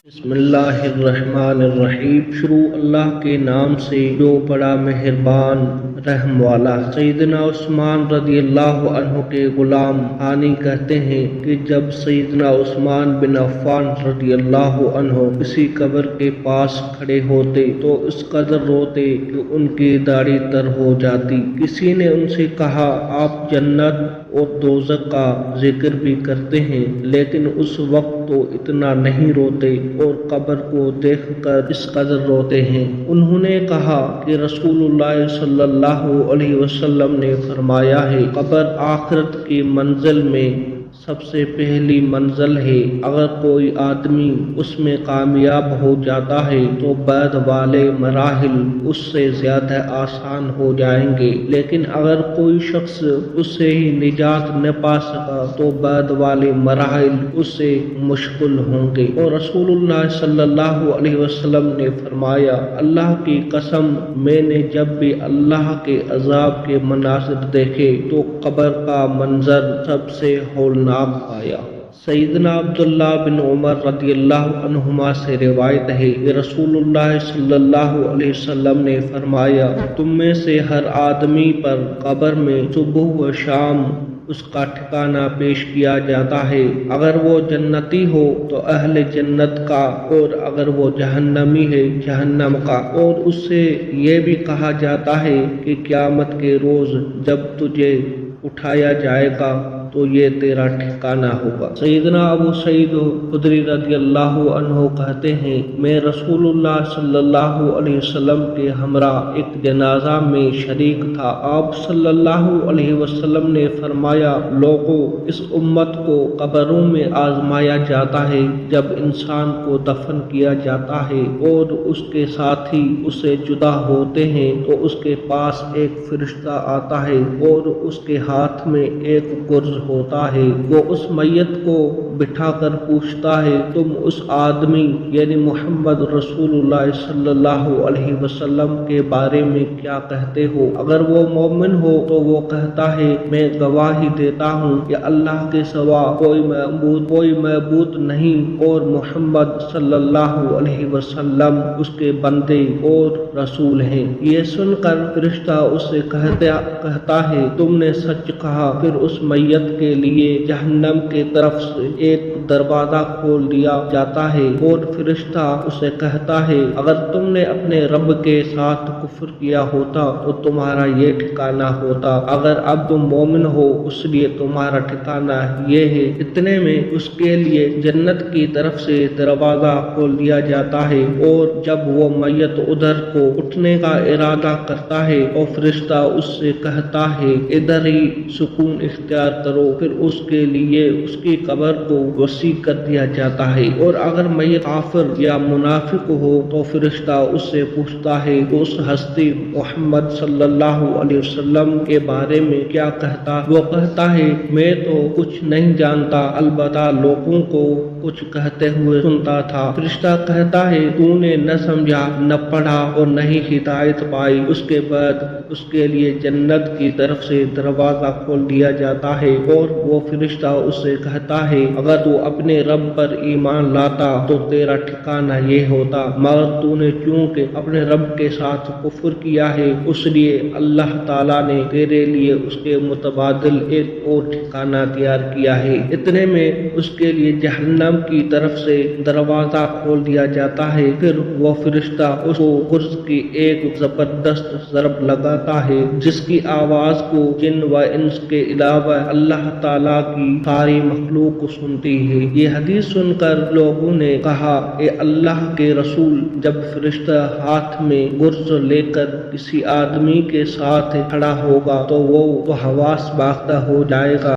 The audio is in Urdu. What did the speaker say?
بسم اللہ الرحمن الرحیم۔ شروع اللہ کے نام سے جو بڑا مہربان رحم والا۔ سیدنا عثمان رضی اللہ عنہ کے غلام ثانی کہتے ہیں کہ جب سیدنا عثمان بن عفان رضی اللہ عنہ کسی قبر کے پاس کھڑے ہوتے تو اس قدر روتے کہ ان کی داڑھی تر ہو جاتی۔ کسی نے ان سے کہا آپ جنت اور دوزخ کا ذکر بھی کرتے ہیں لیکن اس وقت تو اتنا نہیں روتے اور قبر کو دیکھ کر اس قدر روتے ہیں۔ انہوں نے کہا کہ رسول اللہ صلی اللہ علیہ وسلم نے فرمایا ہے قبر آخرت کی منزل میں سب سے پہلی منزل ہے۔ اگر کوئی آدمی اس میں کامیاب ہو جاتا ہے تو بعد والے مراحل اس سے زیادہ آسان ہو جائیں گے، لیکن اگر کوئی شخص اس سے ہی نجات نہ پا سکا تو بعد والے مراحل اس سے مشکل ہوں گے۔ اور رسول اللہ صلی اللہ علیہ وسلم نے فرمایا اللہ کی قسم میں نے جب بھی اللہ کے عذاب کے مناظر دیکھے تو قبر کا منظر سب سے ہولناک آیا۔ سیدنا عبداللہ بن عمر رضی اللہ عنہما سے روایت ہے کہ رسول اللہ صلی اللہ علیہ وسلم نے فرمایا تم میں سے ہر آدمی پر قبر میں صبح و شام اس کا ٹھکانہ پیش کیا جاتا ہے، اگر وہ جنتی ہو تو اہل جنت کا اور اگر وہ جہنمی ہے جہنم کا، اور اس سے یہ بھی کہا جاتا ہے کہ قیامت کے روز جب تجھے اٹھایا جائے گا تو یہ تیرا ٹھکانہ ہوگا۔ سیدنا ابو سعید خدری رضی اللہ عنہ کہتے ہیں میں رسول اللہ صلی اللہ علیہ وسلم کے ہمراہ ایک جنازہ میں شریک تھا۔ آپ صلی اللہ علیہ وسلم نے فرمایا لوگوں اس امت کو قبروں میں آزمایا جاتا ہے، جب انسان کو دفن کیا جاتا ہے اور اس کے ساتھی اس سے جدا ہوتے ہیں تو اس کے پاس ایک فرشتہ آتا ہے اور اس کے ہاتھ میں ایک گرز ہوتا ہے، وہ اس میت کو بٹھا کر پوچھتا ہے تم اس آدمی یعنی محمد رسول اللہ صلی اللہ علیہ وسلم کے بارے میں کیا کہتے ہو؟ اگر وہ مومن ہو تو وہ کہتا ہے میں گواہی دیتا ہوں کہ اللہ کے سوا کوئی معبود نہیں اور محمد صلی اللہ علیہ وسلم اس کے بندے اور رسول ہیں۔ یہ سن کر فرشتہ اس سے کہتا ہے تم نے سچ کہا۔ پھر اس میت کے لیے جہنم کی طرف سے ایک دروازہ کھول دیا جاتا ہے اور فرشتہ اسے کہتا ہے اگر تم نے اپنے رب کے ساتھ کفر کیا ہوتا تو تمہارا یہ ٹھکانہ ہوتا، اگر اب تم مومن ہو اس لیے تمہارا ٹھکانہ یہ ہے۔ اتنے میں اس کے لیے جنت کی طرف سے دروازہ کھول دیا جاتا ہے اور جب وہ میت ادھر کو اٹھنے کا ارادہ کرتا ہے تو فرشتہ اس سے کہتا ہے ادھر ہی سکون اختیار کرو، پھر اس کے لیے اس کی قبر کو وسیع کر دیا جاتا ہے۔ اور اگر میت کافر یا منافق ہو تو فرشتہ اس سے پوچھتا ہے کہ اس ہستی محمد صلی اللہ علیہ وسلم کے بارے میں کیا کہتا؟ وہ کہتا ہے میں تو کچھ نہیں جانتا، البتہ لوگوں کو کچھ کہتے ہوئے سنتا تھا۔ فرشتہ کہتا ہے تو نے نہ سمجھا نہ پڑھا اور نہ ہی ہدایت پائی۔ اس کے بعد اس کے لیے جنت کی طرف سے دروازہ کھول دیا جاتا ہے اور وہ فرشتہ اس سے کہتا ہے اگر تو اپنے رب پر ایمان لاتا تو تیرا ٹھکانہ یہ ہوتا، مگر تو نے چونکہ اپنے رب کے ساتھ کفر کیا ہے اس لیے اللہ تعالیٰ نے تیرے لیے اس کے متبادل ایک اور ٹھکانہ تیار کیا ہے۔ اتنے میں اس کے لیے جہنم کی طرف سے دروازہ کھول دیا جاتا ہے، پھر وہ فرشتہ اس کو گرز کی ایک زبردست ضرب لگاتا ہے جس کی آواز کو جن و انس کے علاوہ اللہ تعالیٰ کی ساری مخلوق سنتی ہے۔ یہ حدیث سن کر لوگوں نے کہا اے اللہ کے رسول جب فرشتہ ہاتھ میں گرز لے کر کسی آدمی کے ساتھ کھڑا ہوگا تو وہ حواس باختہ ہو جائے گا